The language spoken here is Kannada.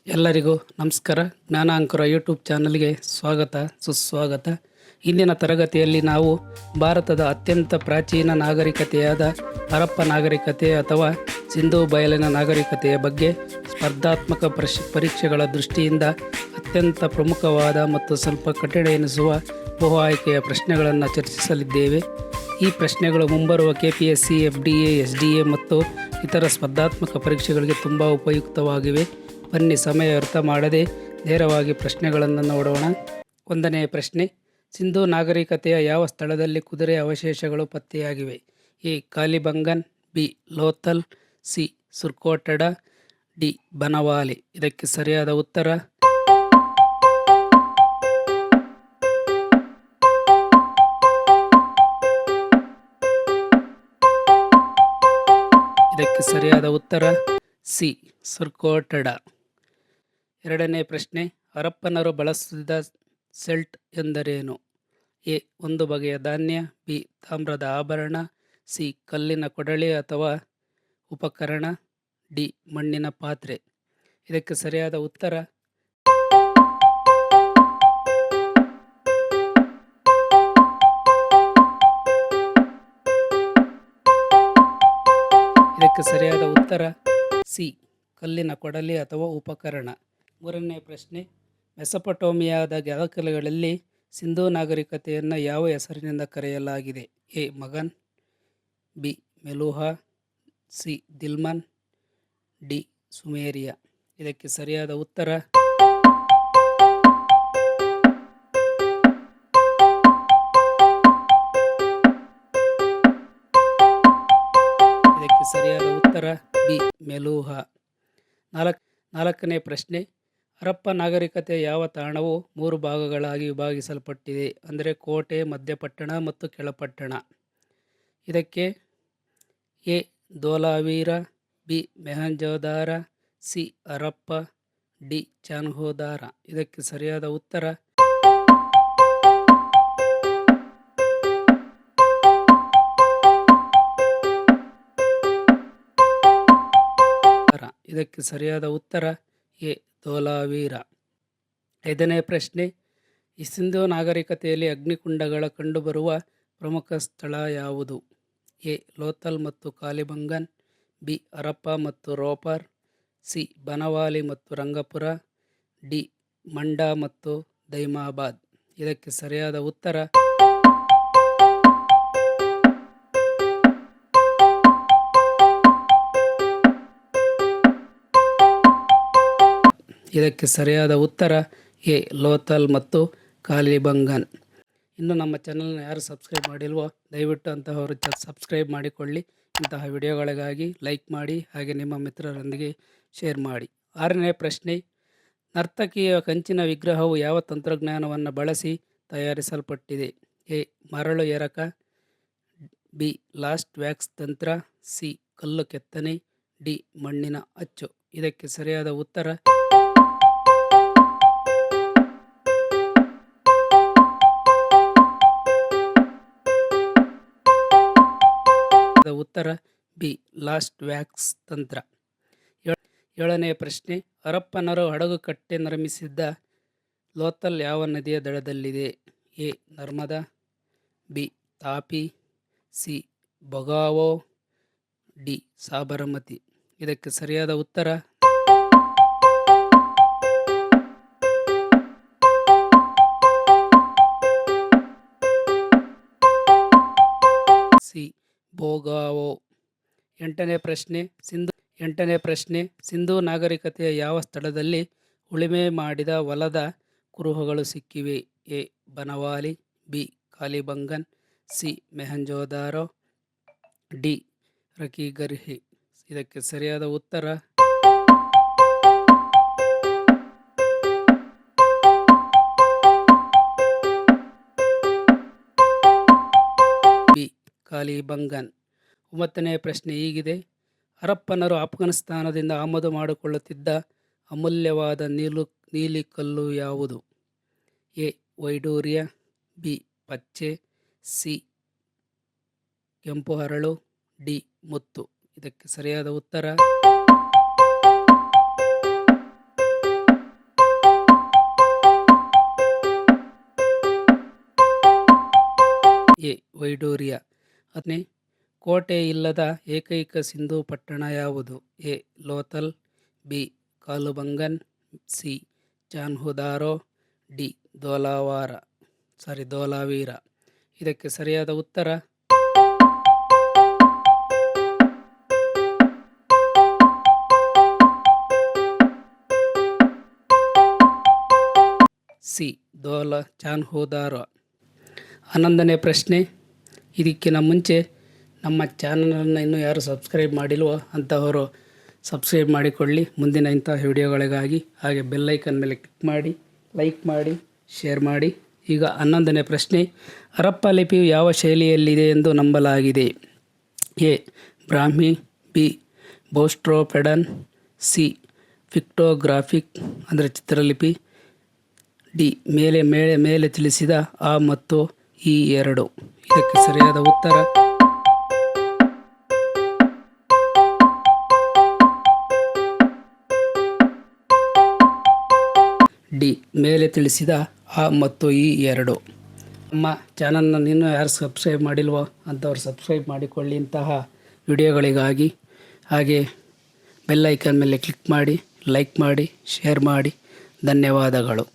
ಎಲ್ಲರಿಗೂ ನಮಸ್ಕಾರ. ಜ್ಞಾನಾಂಕುರ ಯೂಟ್ಯೂಬ್ ಚಾನಲ್ಗೆ ಸ್ವಾಗತ ಸುಸ್ವಾಗತ. ಇಂದಿನ ತರಗತಿಯಲ್ಲಿ ನಾವು ಭಾರತದ ಅತ್ಯಂತ ಪ್ರಾಚೀನ ನಾಗರಿಕತೆಯಾದ ಹರಪ್ಪ ನಾಗರಿಕತೆ ಅಥವಾ ಸಿಂಧೂ ಬಯಲಿನ ನಾಗರಿಕತೆಯ ಬಗ್ಗೆ ಸ್ಪರ್ಧಾತ್ಮಕ ಪರೀಕ್ಷೆಗಳ ದೃಷ್ಟಿಯಿಂದ ಅತ್ಯಂತ ಪ್ರಮುಖವಾದ ಮತ್ತು ಸ್ವಲ್ಪ ಕಠಿಣ ಎನಿಸುವ ಬಹು ಆಯ್ಕೆಯ ಪ್ರಶ್ನೆಗಳನ್ನು ಚರ್ಚಿಸಲಿದ್ದೇವೆ. ಈ ಪ್ರಶ್ನೆಗಳು ಮುಂಬರುವ KPSC, FDA, SDA ಮತ್ತು ಇತರ ಸ್ಪರ್ಧಾತ್ಮಕ ಪರೀಕ್ಷೆಗಳಿಗೆ ತುಂಬ ಉಪಯುಕ್ತವಾಗಿವೆ. ಬನ್ನಿ ಸಮಯ ವ್ಯರ್ಥ ಮಾಡದೆ ನೇರವಾಗಿ ಪ್ರಶ್ನೆಗಳನ್ನು ನೋಡೋಣ. 1ನೇ ಪ್ರಶ್ನೆ, ಸಿಂಧೂ ನಾಗರಿಕತೆಯ ಯಾವ ಸ್ಥಳದಲ್ಲಿ ಕುದುರೆ ಅವಶೇಷಗಳು ಪತ್ತೆಯಾಗಿವೆ? A. Kalibangan, B. Lothal, C. Surkotada, D. Banawali. ಇದಕ್ಕೆ ಸರಿಯಾದ ಉತ್ತರ ಸಿ. ಸುರ್ಕೋಟಡ. 2ನೇ ಪ್ರಶ್ನೆ, ಹರಪ್ಪನರು ಬಳಸಿದ ಸೆಲ್ಟ್ ಎಂದರೇನು? ಎ. ಒಂದು ಬಗೆಯ ಧಾನ್ಯ, ಬಿ. ತಾಮ್ರದ ಆಭರಣ, ಸಿ. ಕಲ್ಲಿನ ಕೊಡಲಿ ಅಥವಾ ಉಪಕರಣ, ಡಿ. ಮಣ್ಣಿನ ಪಾತ್ರೆ. ಇದಕ್ಕೆ ಸರಿಯಾದ ಉತ್ತರ ಸಿ. ಕಲ್ಲಿನ ಕೊಡಲಿ ಅಥವಾ ಉಪಕರಣ. 3ನೇ ಪ್ರಶ್ನೆ, ಮೆಸೊಪೊಟೇಮಿಯಾದ ದಾಖಲೆಗಳಲ್ಲಿ ಸಿಂಧೂ ನಾಗರಿಕತೆಯನ್ನು ಯಾವ ಹೆಸರಿನಿಂದ ಕರೆಯಲಾಗಿದೆ? ಎ. ಮಗನ್, ಬಿ. ಮೆಲುಹಾ, ಸಿ. ದಿಲ್ಮನ್, ಡಿ. ಸುಮೇರಿಯಾ. ಇದಕ್ಕೆ ಸರಿಯಾದ ಉತ್ತರ ಬಿ. ಮೆಲುಹಾ. 4ನೇ ಪ್ರಶ್ನೆ, ಹರಪ್ಪ ನಾಗರಿಕತೆಯ ಯಾವ ತಾಣವು 3 ಭಾಗಗಳಾಗಿ ವಿಭಾಗಿಸಲ್ಪಟ್ಟಿದೆ? ಅಂದರೆ ಕೋಟೆ, ಮಧ್ಯಪಟ್ಟಣ ಮತ್ತು ಕೆಳಪಟ್ಟಣ. ಇದಕ್ಕೆ A. Dholavira, B. Mohenjodaro, C. Harappa, D. Chanhudaro. ಇದಕ್ಕೆ ಸರಿಯಾದ ಉತ್ತರ ಎ. ಧೋಲಾವೀರ. 5ನೇ ಪ್ರಶ್ನೆ, ಈ ಸಿಂಧೂ ನಾಗರಿಕತೆಯಲ್ಲಿ ಅಗ್ನಿಕುಂಡಗಳ ಕಂಡುಬರುವ ಪ್ರಮುಖ ಸ್ಥಳ ಯಾವುದು? ಎ. ಲೋಥಲ್ ಮತ್ತು ಕಾಲಿಬಂಗನ್, ಬಿ. ಹರಪ್ಪ ಮತ್ತು ರೋಪರ್, ಸಿ. ಬನವಾಲಿ ಮತ್ತು ರಂಗಪುರ, ಡಿ. ಮಂಡಾ ಮತ್ತು ದೈಮಾಬಾದ್. ಇದಕ್ಕೆ ಸರಿಯಾದ ಉತ್ತರ ಎ. ಲೋಥಲ್ ಮತ್ತು ಕಾಲಿಬಂಗನ್. ಇನ್ನು ನಮ್ಮ ಚಾನಲ್ನ ಯಾರು ಸಬ್ಸ್ಕ್ರೈಬ್ ಮಾಡಿಲ್ವೋ ದಯವಿಟ್ಟು ಅಂತಹವರು ಸಬ್ಸ್ಕ್ರೈಬ್ ಮಾಡಿಕೊಳ್ಳಿ. ಇಂತಹ ವಿಡಿಯೋಗಳಿಗಾಗಿ ಲೈಕ್ ಮಾಡಿ, ಹಾಗೆ ನಿಮ್ಮ ಮಿತ್ರರೊಂದಿಗೆ ಶೇರ್ ಮಾಡಿ. 6ನೇ ಪ್ರಶ್ನೆ, ನರ್ತಕಿಯ ಕಂಚಿನ ವಿಗ್ರಹವು ಯಾವ ತಂತ್ರಜ್ಞಾನವನ್ನು ಬಳಸಿ ತಯಾರಿಸಲ್ಪಟ್ಟಿದೆ? ಎ. ಮರಳು ಎರಕ, ಬಿ. ಲಾಸ್ಟ್ ವ್ಯಾಕ್ಸ್ ತಂತ್ರ, ಸಿ. ಕಲ್ಲು ಕೆತ್ತನೆ, ಡಿ. ಮಣ್ಣಿನ ಅಚ್ಚು. ಇದಕ್ಕೆ ಸರಿಯಾದ ಉತ್ತರ ಬಿ. ಲಾಸ್ಟ್ ವ್ಯಾಕ್ಸ್ ತಂತ್ರ. 7ನೇ ಪ್ರಶ್ನೆ, ಹರಪ್ಪನರು ಹಡಗುಕಟ್ಟೆ ನಿರ್ಮಿಸಿದ್ದ ಲೋಥಲ್ ಯಾವ ನದಿಯ ದಡದಲ್ಲಿದೆ? A. Narmada, B. Tapi, C. Bhogavo, D. Sabarmati. ಇದಕ್ಕೆ ಸರಿಯಾದ ಉತ್ತರ ಸಿ. ಭೋಗಾವೋ. 8ನೇ ಪ್ರಶ್ನೆ, ಸಿಂಧೂ ನಾಗರಿಕತೆಯ ಯಾವ ಸ್ಥಳದಲ್ಲಿ ಉಳುಮೆ ಮಾಡಿದ ಹೊಲದ ಕುರುಹುಗಳು ಸಿಕ್ಕಿವೆ? A. Banawali, B. Kalibangan, C. Mohenjodaro, D. Rakhigarhi. ಇದಕ್ಕೆ ಸರಿಯಾದ ಉತ್ತರ ಬಿ. ಕಾಲಿಬಂಗನ್. 9ನೇ ಪ್ರಶ್ನೆ ಹೀಗಿದೆ, ಹರಪ್ಪನರು ಅಫ್ಘಾನಿಸ್ತಾನದಿಂದ ಆಮದು ಮಾಡಿಕೊಳ್ಳುತ್ತಿದ್ದ ಅಮೂಲ್ಯವಾದ ನೀಲಿ ಕಲ್ಲು ಯಾವುದು? ಎ. ವೈಡೂರ್ಯ, ಬಿ. ಪಚ್ಚೆ, ಸಿ. ಕೆಂಪು ಹರಳು, ಡಿ. ಮುತ್ತು. ಇದಕ್ಕೆ ಸರಿಯಾದ ಉತ್ತರ ವೈಡೂರ್ಯ. ಹತ್ತನೇ, ಕೋಟೆ ಇಲ್ಲದ ಏಕೈಕ ಸಿಂಧೂ ಪಟ್ಟಣ ಯಾವುದು? A. Lothal, B. ಕಾಲುಬಂಗನ್, C. ಚಾನ್ಹುದಾರೋ, D. Dholavira. ಇದಕ್ಕೆ ಸರಿಯಾದ ಉತ್ತರ ಸಿ. ಚಾನ್ಹುದಾರೋ. 11ನೇ ಪ್ರಶ್ನೆ. ಇದಕ್ಕಿಂತ ಮುಂಚೆ ನಮ್ಮ ಚಾನಲನ್ನು ಇನ್ನೂ ಯಾರು ಸಬ್ಸ್ಕ್ರೈಬ್ ಮಾಡಿಲ್ವೋ ಅಂಥವರು ಸಬ್ಸ್ಕ್ರೈಬ್ ಮಾಡಿಕೊಳ್ಳಿ ಮುಂದಿನ ಇಂಥ ವಿಡಿಯೋಗಳಿಗಾಗಿ. ಹಾಗೆ ಬೆಲ್ಲೈಕನ್ ಮೇಲೆ ಕ್ಲಿಕ್ ಮಾಡಿ, ಲೈಕ್ ಮಾಡಿ, ಶೇರ್ ಮಾಡಿ. ಈಗ 11ನೇ ಪ್ರಶ್ನೆ. ಹರಪ್ಪ ಲಿಪಿಯು ಯಾವ ಶೈಲಿಯಲ್ಲಿದೆ ಎಂದು ನಂಬಲಾಗಿದೆ? A. Brahmi, B. Boustrophedon, C. Pictographic ಅಂದರೆ ಚಿತ್ರಲಿಪಿ, ಡಿ. ಮೇಲೆ ತಿಳಿಸಿದ ಆ ಮತ್ತು ಈ ಎರಡು. ಇದಕ್ಕೆ ಸರಿಯಾದ ಉತ್ತರ ಡಿ. ಮೇಲೆ ತಿಳಿಸಿದ ಆ ಮತ್ತು ಈ ಎರಡು. ನಮ್ಮ ಚಾನಲ್ನ ಇನ್ನೂ ಯಾರು ಸಬ್ಸ್ಕ್ರೈಬ್ ಮಾಡಿಲ್ವೋ ಅಂಥವ್ರು ಸಬ್ಸ್ಕ್ರೈಬ್ ಮಾಡಿಕೊಳ್ಳಿ ಇಂತಹ ವಿಡಿಯೋಗಳಿಗಾಗಿ. ಹಾಗೆ ಬೆಲ್ ಐಕಾನ್ ಮೇಲೆ ಕ್ಲಿಕ್ ಮಾಡಿ, ಲೈಕ್ ಮಾಡಿ, ಶೇರ್ ಮಾಡಿ. ಧನ್ಯವಾದಗಳು.